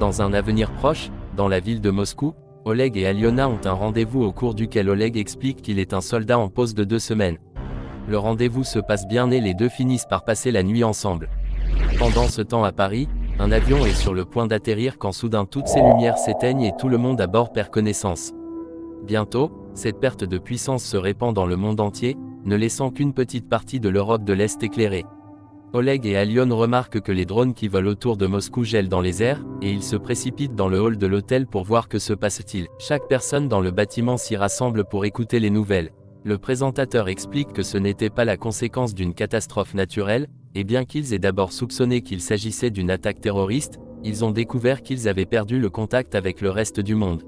Dans un avenir proche, dans la ville de Moscou, Oleg et Aliona ont un rendez-vous au cours duquel Oleg explique qu'il est un soldat en pause de 2 semaines. Le rendez-vous se passe bien et les deux finissent par passer la nuit ensemble. Pendant ce temps à Paris, un avion est sur le point d'atterrir quand soudain toutes ses lumières s'éteignent et tout le monde à bord perd connaissance. Bientôt, cette perte de puissance se répand dans le monde entier, ne laissant qu'une petite partie de l'Europe de l'Est éclairée. Oleg et Aliona remarquent que les drones qui volent autour de Moscou gèlent dans les airs, et ils se précipitent dans le hall de l'hôtel pour voir que se passe-t-il. Chaque personne dans le bâtiment s'y rassemble pour écouter les nouvelles. Le présentateur explique que ce n'était pas la conséquence d'une catastrophe naturelle, et bien qu'ils aient d'abord soupçonné qu'il s'agissait d'une attaque terroriste, ils ont découvert qu'ils avaient perdu le contact avec le reste du monde.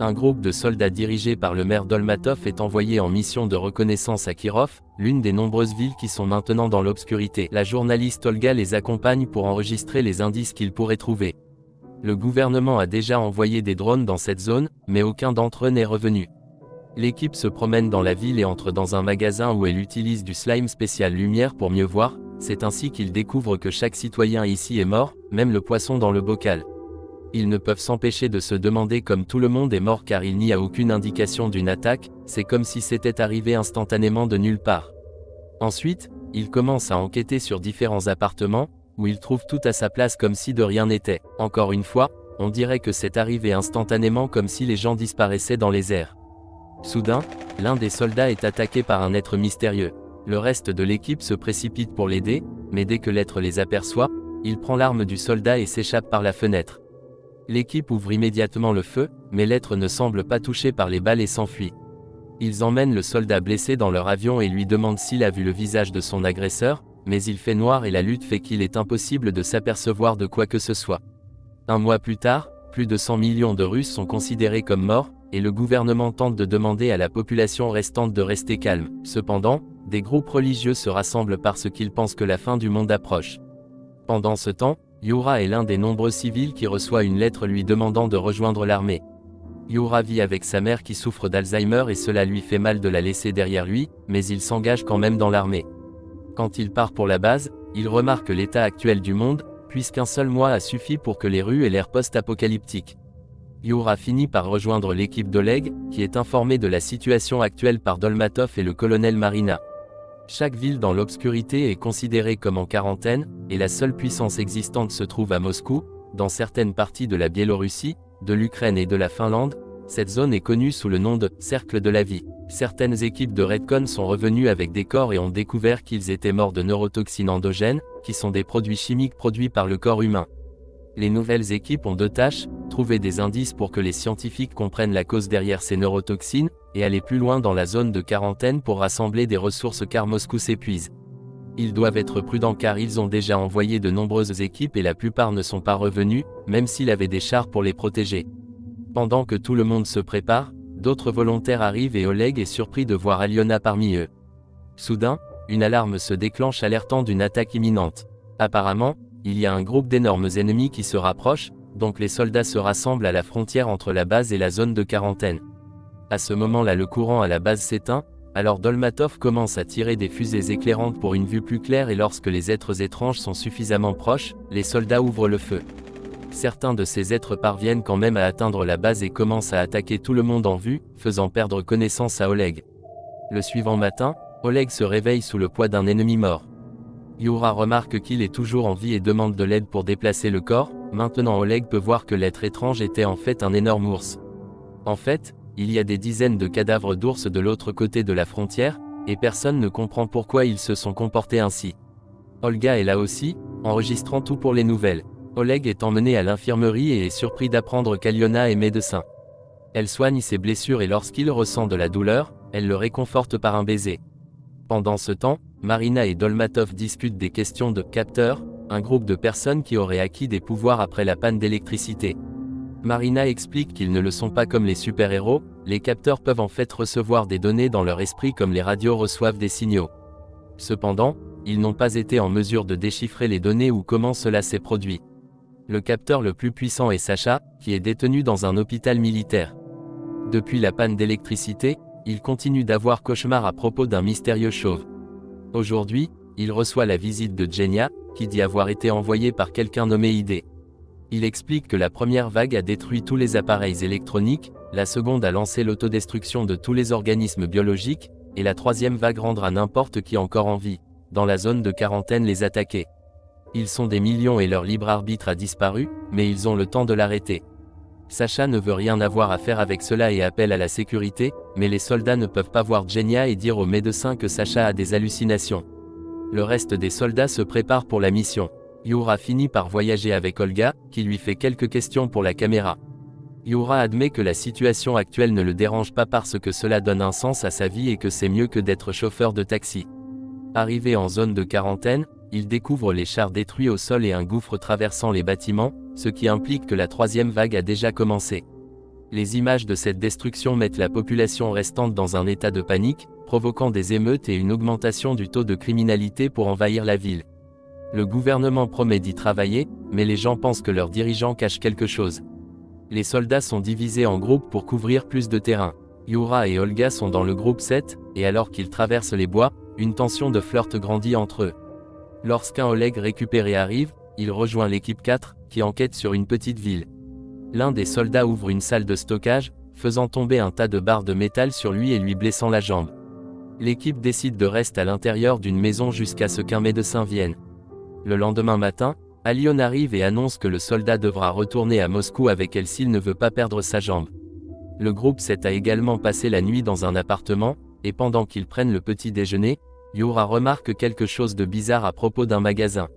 Un groupe de soldats dirigé par le maire Dolmatov est envoyé en mission de reconnaissance à Kirov, l'une des nombreuses villes qui sont maintenant dans l'obscurité. La journaliste Olga les accompagne pour enregistrer les indices qu'ils pourraient trouver. Le gouvernement a déjà envoyé des drones dans cette zone, mais aucun d'entre eux n'est revenu. L'équipe se promène dans la ville et entre dans un magasin où elle utilise du slime spécial lumière pour mieux voir. C'est ainsi qu'ils découvrent que chaque citoyen ici est mort, même le poisson dans le bocal. Ils ne peuvent s'empêcher de se demander comme tout le monde est mort car il n'y a aucune indication d'une attaque, c'est comme si c'était arrivé instantanément de nulle part. Ensuite, ils commencent à enquêter sur différents appartements, où ils trouvent tout à sa place comme si de rien n'était. Encore une fois, on dirait que c'est arrivé instantanément comme si les gens disparaissaient dans les airs. Soudain, l'un des soldats est attaqué par un être mystérieux. Le reste de l'équipe se précipite pour l'aider, mais dès que l'être les aperçoit, il prend l'arme du soldat et s'échappe par la fenêtre. L'équipe ouvre immédiatement le feu, mais l'être ne semble pas touché par les balles et s'enfuit. Ils emmènent le soldat blessé dans leur avion et lui demandent s'il a vu le visage de son agresseur, mais il fait noir et la lutte fait qu'il est impossible de s'apercevoir de quoi que ce soit. Un mois plus tard, plus de 100 millions de Russes sont considérés comme morts, et le gouvernement tente de demander à la population restante de rester calme. Cependant, des groupes religieux se rassemblent parce qu'ils pensent que la fin du monde approche. Pendant ce temps, Yura est l'un des nombreux civils qui reçoit une lettre lui demandant de rejoindre l'armée. Yura vit avec sa mère qui souffre d'Alzheimer et cela lui fait mal de la laisser derrière lui, mais il s'engage quand même dans l'armée. Quand il part pour la base, il remarque l'état actuel du monde, puisqu'un seul mois a suffi pour que les rues aient l'air post-apocalyptique. Yura finit par rejoindre l'équipe d'Oleg, qui est informée de la situation actuelle par Dolmatov et le colonel Marina. Chaque ville dans l'obscurité est considérée comme en quarantaine, et la seule puissance existante se trouve à Moscou. Dans certaines parties de la Biélorussie, de l'Ukraine et de la Finlande, cette zone est connue sous le nom de « cercle de la vie ». Certaines équipes de Redcon sont revenues avec des corps et ont découvert qu'ils étaient morts de neurotoxines endogènes, qui sont des produits chimiques produits par le corps humain. Les nouvelles équipes ont 2 tâches, trouver des indices pour que les scientifiques comprennent la cause derrière ces neurotoxines, et aller plus loin dans la zone de quarantaine pour rassembler des ressources car Moscou s'épuise. Ils doivent être prudents car ils ont déjà envoyé de nombreuses équipes et la plupart ne sont pas revenus, même s'il avait des chars pour les protéger. Pendant que tout le monde se prépare, d'autres volontaires arrivent et Oleg est surpris de voir Aliona parmi eux. Soudain, une alarme se déclenche alertant d'une attaque imminente. Apparemment, il y a un groupe d'énormes ennemis qui se rapprochent, donc les soldats se rassemblent à la frontière entre la base et la zone de quarantaine. À ce moment-là le courant à la base s'éteint, alors Dolmatov commence à tirer des fusées éclairantes pour une vue plus claire et lorsque les êtres étranges sont suffisamment proches, les soldats ouvrent le feu. Certains de ces êtres parviennent quand même à atteindre la base et commencent à attaquer tout le monde en vue, faisant perdre connaissance à Oleg. Le suivant matin, Oleg se réveille sous le poids d'un ennemi mort. Yura remarque qu'il est toujours en vie et demande de l'aide pour déplacer le corps. Maintenant Oleg peut voir que l'être étrange était en fait un énorme ours. En fait, il y a des dizaines de cadavres d'ours de l'autre côté de la frontière, et personne ne comprend pourquoi ils se sont comportés ainsi. Olga est là aussi, enregistrant tout pour les nouvelles. Oleg est emmené à l'infirmerie et est surpris d'apprendre qu'Aliona est médecin. Elle soigne ses blessures et lorsqu'il ressent de la douleur, elle le réconforte par un baiser. Pendant ce temps, Marina et Dolmatov discutent des questions de « capteurs », un groupe de personnes qui auraient acquis des pouvoirs après la panne d'électricité. Marina explique qu'ils ne le sont pas comme les super-héros, les capteurs peuvent en fait recevoir des données dans leur esprit comme les radios reçoivent des signaux. Cependant, ils n'ont pas été en mesure de déchiffrer les données ou comment cela s'est produit. Le capteur le plus puissant est Sacha, qui est détenu dans un hôpital militaire. Depuis la panne d'électricité, il continue d'avoir cauchemar à propos d'un mystérieux chauve. Aujourd'hui, il reçoit la visite de Genia, qui dit avoir été envoyé par quelqu'un nommé ID. Il explique que la première vague a détruit tous les appareils électroniques, la seconde a lancé l'autodestruction de tous les organismes biologiques, et la troisième vague rendra n'importe qui encore en vie, dans la zone de quarantaine les attaquer. Ils sont des millions et leur libre arbitre a disparu, mais ils ont le temps de l'arrêter. Sacha ne veut rien avoir à faire avec cela et appelle à la sécurité, mais les soldats ne peuvent pas voir Genya et dire aux médecins que Sacha a des hallucinations. Le reste des soldats se prépare pour la mission. Yura finit par voyager avec Olga, qui lui fait quelques questions pour la caméra. Yura admet que la situation actuelle ne le dérange pas parce que cela donne un sens à sa vie et que c'est mieux que d'être chauffeur de taxi. Arrivé en zone de quarantaine, il découvre les chars détruits au sol et un gouffre traversant les bâtiments, ce qui implique que la troisième vague a déjà commencé. Les images de cette destruction mettent la population restante dans un état de panique, provoquant des émeutes et une augmentation du taux de criminalité pour envahir la ville. Le gouvernement promet d'y travailler, mais les gens pensent que leurs dirigeants cachent quelque chose. Les soldats sont divisés en groupes pour couvrir plus de terrain. Yura et Olga sont dans le groupe 7, et alors qu'ils traversent les bois, une tension de flirt grandit entre eux. Lorsqu'un Oleg récupéré arrive, il rejoint l'équipe 4, qui enquête sur une petite ville. L'un des soldats ouvre une salle de stockage, faisant tomber un tas de barres de métal sur lui et lui blessant la jambe. L'équipe décide de rester à l'intérieur d'une maison jusqu'à ce qu'un médecin vienne. Le lendemain matin, Alion arrive et annonce que le soldat devra retourner à Moscou avec elle s'il ne veut pas perdre sa jambe. Le groupe 7 a également passé la nuit dans un appartement, et pendant qu'ils prennent le petit déjeuner, Yura remarque quelque chose de bizarre à propos d'un magasin.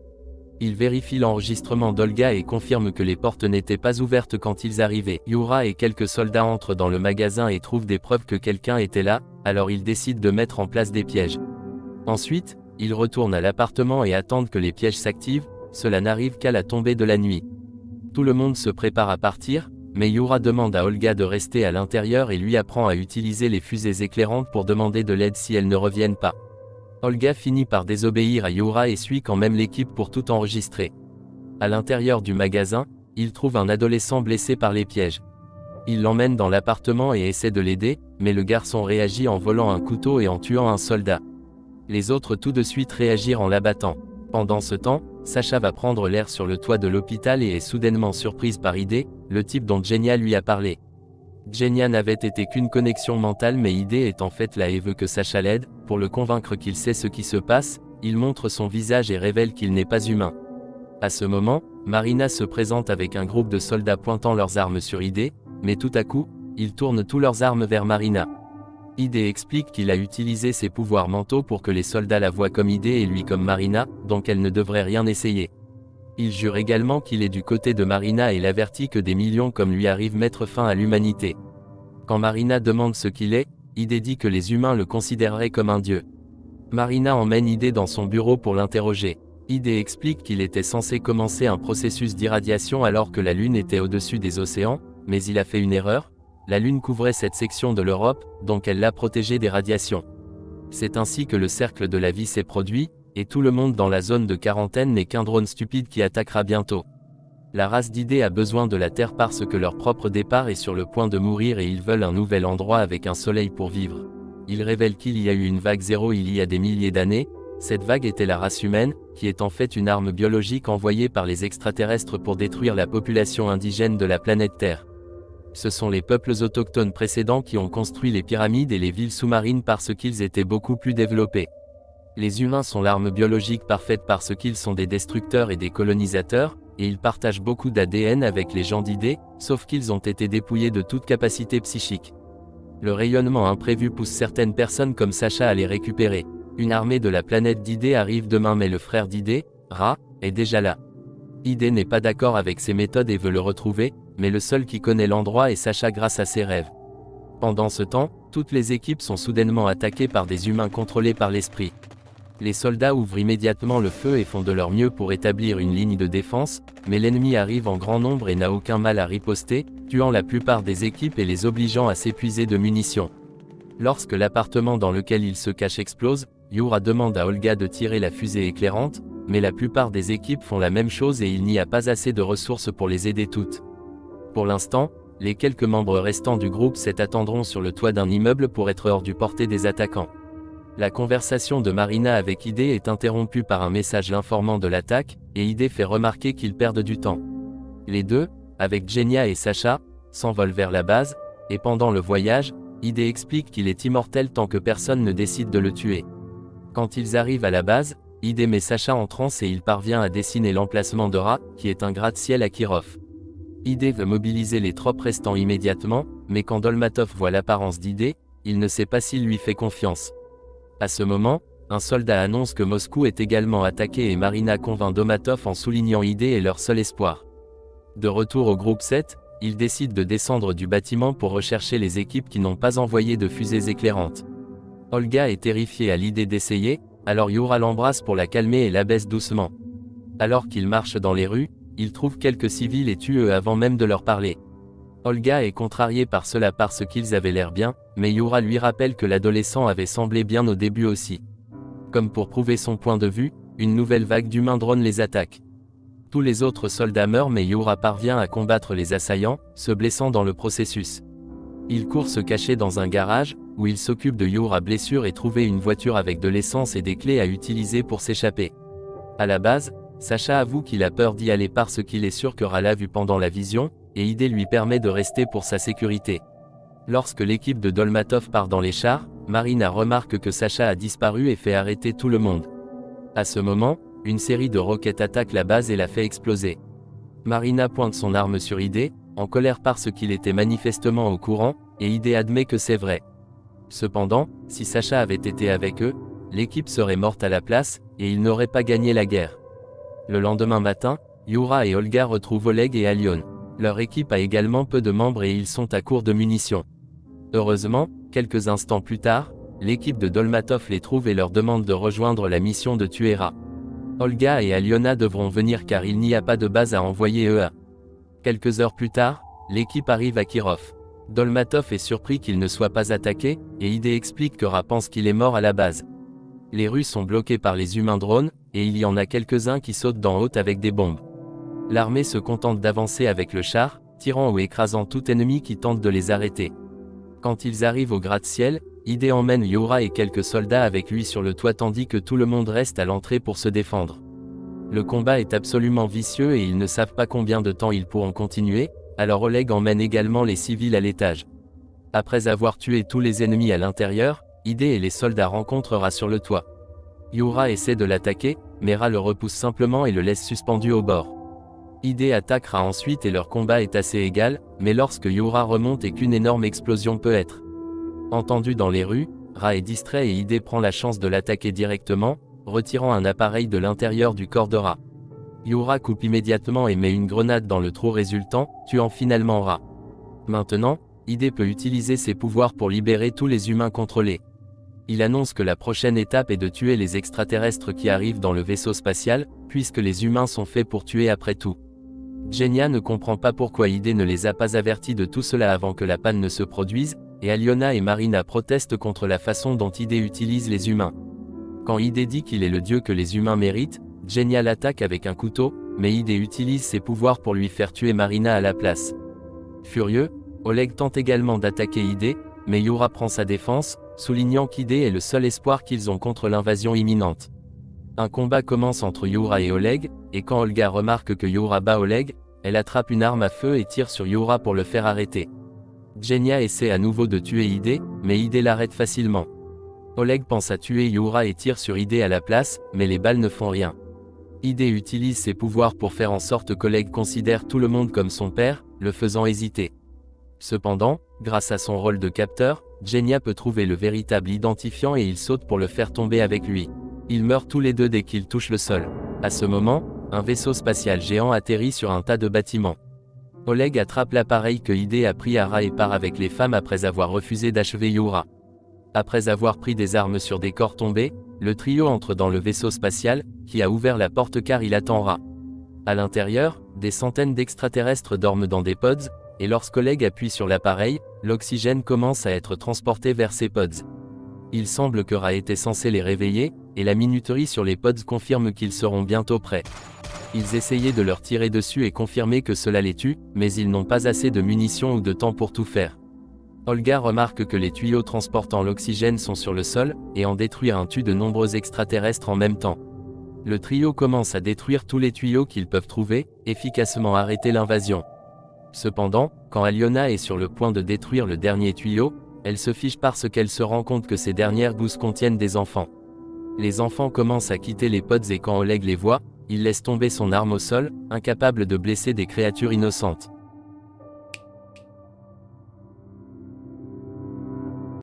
Il vérifie l'enregistrement d'Olga et confirme que les portes n'étaient pas ouvertes quand ils arrivaient. Yura et quelques soldats entrent dans le magasin et trouvent des preuves que quelqu'un était là, alors ils décident de mettre en place des pièges. Ensuite, ils retournent à l'appartement et attendent que les pièges s'activent, cela n'arrive qu'à la tombée de la nuit. Tout le monde se prépare à partir, mais Yura demande à Olga de rester à l'intérieur et lui apprend à utiliser les fusées éclairantes pour demander de l'aide si elles ne reviennent pas. Olga finit par désobéir à Yura et suit quand même l'équipe pour tout enregistrer. À l'intérieur du magasin, il trouve un adolescent blessé par les pièges. Il l'emmène dans l'appartement et essaie de l'aider, mais le garçon réagit en volant un couteau et en tuant un soldat. Les autres tout de suite réagirent en l'abattant. Pendant ce temps, Sacha va prendre l'air sur le toit de l'hôpital et est soudainement surprise par Ide, le type dont Genya lui a parlé. Genya n'avait été qu'une connexion mentale mais Ide est en fait là et veut que Sacha l'aide. Pour le convaincre qu'il sait ce qui se passe, il montre son visage et révèle qu'il n'est pas humain. À ce moment, Marina se présente avec un groupe de soldats pointant leurs armes sur Ide, mais tout à coup, ils tournent tous leurs armes vers Marina. Ide explique qu'il a utilisé ses pouvoirs mentaux pour que les soldats la voient comme Ide et lui comme Marina, donc elle ne devrait rien essayer. Il jure également qu'il est du côté de Marina et l'avertit que des millions comme lui arrivent mettre fin à l'humanité. Quand Marina demande ce qu'il est, Ide dit que les humains le considéreraient comme un dieu. Marina emmène Ide dans son bureau pour l'interroger. Ide explique qu'il était censé commencer un processus d'irradiation alors que la Lune était au-dessus des océans, mais il a fait une erreur. La Lune couvrait cette section de l'Europe, donc elle l'a protégée des radiations. C'est ainsi que le cercle de la vie s'est produit, et tout le monde dans la zone de quarantaine n'est qu'un drone stupide qui attaquera bientôt. La race d'Ide a besoin de la Terre parce que leur propre départ est sur le point de mourir et ils veulent un nouvel endroit avec un soleil pour vivre. Il révèle qu'il y a eu une vague zéro il y a des milliers d'années. Cette vague était la race humaine, qui est en fait une arme biologique envoyée par les extraterrestres pour détruire la population indigène de la planète Terre. Ce sont les peuples autochtones précédents qui ont construit les pyramides et les villes sous-marines parce qu'ils étaient beaucoup plus développés. Les humains sont l'arme biologique parfaite parce qu'ils sont des destructeurs et des colonisateurs, et ils partagent beaucoup d'ADN avec les gens d'Ide, sauf qu'ils ont été dépouillés de toute capacité psychique. Le rayonnement imprévu pousse certaines personnes comme Sacha à les récupérer. Une armée de la planète d'Ide arrive demain mais le frère d'Ide, Ra, est déjà là. Ide n'est pas d'accord avec ses méthodes et veut le retrouver, mais le seul qui connaît l'endroit est Sacha grâce à ses rêves. Pendant ce temps, toutes les équipes sont soudainement attaquées par des humains contrôlés par l'esprit. Les soldats ouvrent immédiatement le feu et font de leur mieux pour établir une ligne de défense, mais l'ennemi arrive en grand nombre et n'a aucun mal à riposter, tuant la plupart des équipes et les obligeant à s'épuiser de munitions. Lorsque l'appartement dans lequel ils se cachent explose, Yura demande à Olga de tirer la fusée éclairante, mais la plupart des équipes font la même chose et il n'y a pas assez de ressources pour les aider toutes. Pour l'instant, les quelques membres restants du groupe 7 attendront sur le toit d'un immeuble pour être hors du portée des attaquants. La conversation de Marina avec Ide est interrompue par un message l'informant de l'attaque, et Ide fait remarquer qu'ils perdent du temps. Les deux, avec Genya et Sacha, s'envolent vers la base, et pendant le voyage, ID explique qu'il est immortel tant que personne ne décide de le tuer. Quand ils arrivent à la base, ID met Sacha en transe et il parvient à dessiner l'emplacement de Ra, qui est un gratte-ciel à Kirov. ID veut mobiliser les troupes restants immédiatement, mais quand Dolmatov voit l'apparence d'ID, il ne sait pas s'il lui fait confiance. À ce moment, un soldat annonce que Moscou est également attaqué et Marina convainc Dolmatov en soulignant ID est leur seul espoir. De retour au groupe 7, ils décident de descendre du bâtiment pour rechercher les équipes qui n'ont pas envoyé de fusées éclairantes. Olga est terrifiée à l'idée d'essayer, alors Yura l'embrasse pour la calmer et l'abaisse doucement. Alors qu'ils marchent dans les rues, ils trouvent quelques civils et tuent eux avant même de leur parler. Olga est contrariée par cela parce qu'ils avaient l'air bien, mais Yura lui rappelle que l'adolescent avait semblé bien au début aussi. Comme pour prouver son point de vue, une nouvelle vague d'humains drones les attaque. Tous les autres soldats meurent mais Yura parvient à combattre les assaillants, se blessant dans le processus. Il court se cacher dans un garage, où il s'occupe de Yura blessure et trouver une voiture avec de l'essence et des clés à utiliser pour s'échapper. À la base, Sacha avoue qu'il a peur d'y aller parce qu'il est sûr que Ra l'a vu pendant la vision, et ID lui permet de rester pour sa sécurité. Lorsque l'équipe de Dolmatov part dans les chars, Marina remarque que Sacha a disparu et fait arrêter tout le monde. À ce moment, une série de roquettes attaque la base et la fait exploser. Marina pointe son arme sur ID, en colère parce qu'il était manifestement au courant, et ID admet que c'est vrai. Cependant, si Sacha avait été avec eux, l'équipe serait morte à la place, et ils n'auraient pas gagné la guerre. Le lendemain matin, Yura et Olga retrouvent Oleg et Alion. Leur équipe a également peu de membres et ils sont à court de munitions. Heureusement, quelques instants plus tard, l'équipe de Dolmatov les trouve et leur demande de rejoindre la mission de tuer Ra. Olga et Aliona devront venir car il n'y a pas de base à envoyer eux. Quelques heures plus tard, l'équipe arrive à Kirov. Dolmatov est surpris qu'il ne soit pas attaqué, et ID explique que Ra pense qu'il est mort à la base. Les rues sont bloquées par les humains drones, et il y en a quelques-uns qui sautent d'en haut avec des bombes. L'armée se contente d'avancer avec le char, tirant ou écrasant tout ennemi qui tente de les arrêter. Quand ils arrivent au gratte-ciel, ID emmène Yura et quelques soldats avec lui sur le toit tandis que tout le monde reste à l'entrée pour se défendre. Le combat est absolument vicieux et ils ne savent pas combien de temps ils pourront continuer, alors Oleg emmène également les civils à l'étage. Après avoir tué tous les ennemis à l'intérieur, ID et les soldats rencontrent Ra sur le toit. Yura essaie de l'attaquer, mais Ra le repousse simplement et le laisse suspendu au bord. ID attaque Ra ensuite et leur combat est assez égal, mais lorsque Yura remonte et qu'une énorme explosion peut être entendue dans les rues, Ra est distrait et ID prend la chance de l'attaquer directement, retirant un appareil de l'intérieur du corps de Ra. Yura coupe immédiatement et met une grenade dans le trou résultant, tuant finalement Ra. Maintenant, ID peut utiliser ses pouvoirs pour libérer tous les humains contrôlés. Il annonce que la prochaine étape est de tuer les extraterrestres qui arrivent dans le vaisseau spatial, puisque les humains sont faits pour tuer après tout. Genya ne comprend pas pourquoi ID ne les a pas avertis de tout cela avant que la panne ne se produise, et Aliona et Marina protestent contre la façon dont ID utilise les humains. Quand ID dit qu'il est le dieu que les humains méritent, Genya l'attaque avec un couteau, mais ID utilise ses pouvoirs pour lui faire tuer Marina à la place. Furieux, Oleg tente également d'attaquer ID, mais Yura prend sa défense, soulignant qu'ID est le seul espoir qu'ils ont contre l'invasion imminente. Un combat commence entre Yura et Oleg, et quand Olga remarque que Yura bat Oleg, elle attrape une arme à feu et tire sur Yura pour le faire arrêter. Genya essaie à nouveau de tuer ID, mais ID l'arrête facilement. Oleg pense à tuer Yura et tire sur ID à la place, mais les balles ne font rien. ID utilise ses pouvoirs pour faire en sorte qu'Oleg considère tout le monde comme son père, le faisant hésiter. Cependant, grâce à son rôle de capteur, Genya peut trouver le véritable identifiant et il saute pour le faire tomber avec lui. Ils meurent tous les deux dès qu'ils touchent le sol. À ce moment, un vaisseau spatial géant atterrit sur un tas de bâtiments. Oleg attrape l'appareil que ID a pris à Ra et part avec les femmes après avoir refusé d'achever Yura. Après avoir pris des armes sur des corps tombés, le trio entre dans le vaisseau spatial, qui a ouvert la porte car il attend Ra. À l'intérieur, des centaines d'extraterrestres dorment dans des pods, et lorsqu'Oleg appuie sur l'appareil, l'oxygène commence à être transporté vers ces pods. Il semble que Ra était censé les réveiller, et la minuterie sur les pods confirme qu'ils seront bientôt prêts. Ils essayaient de leur tirer dessus et confirmer que cela les tue, mais ils n'ont pas assez de munitions ou de temps pour tout faire. Olga remarque que les tuyaux transportant l'oxygène sont sur le sol, et en détruire un tue de nombreux extraterrestres en même temps. Le trio commence à détruire tous les tuyaux qu'ils peuvent trouver, efficacement arrêter l'invasion. Cependant, quand Aliona est sur le point de détruire le dernier tuyau, elle se fiche parce qu'elle se rend compte que ces dernières gousses contiennent des enfants. Les enfants commencent à quitter les pods et quand Oleg les voit, il laisse tomber son arme au sol, incapable de blesser des créatures innocentes.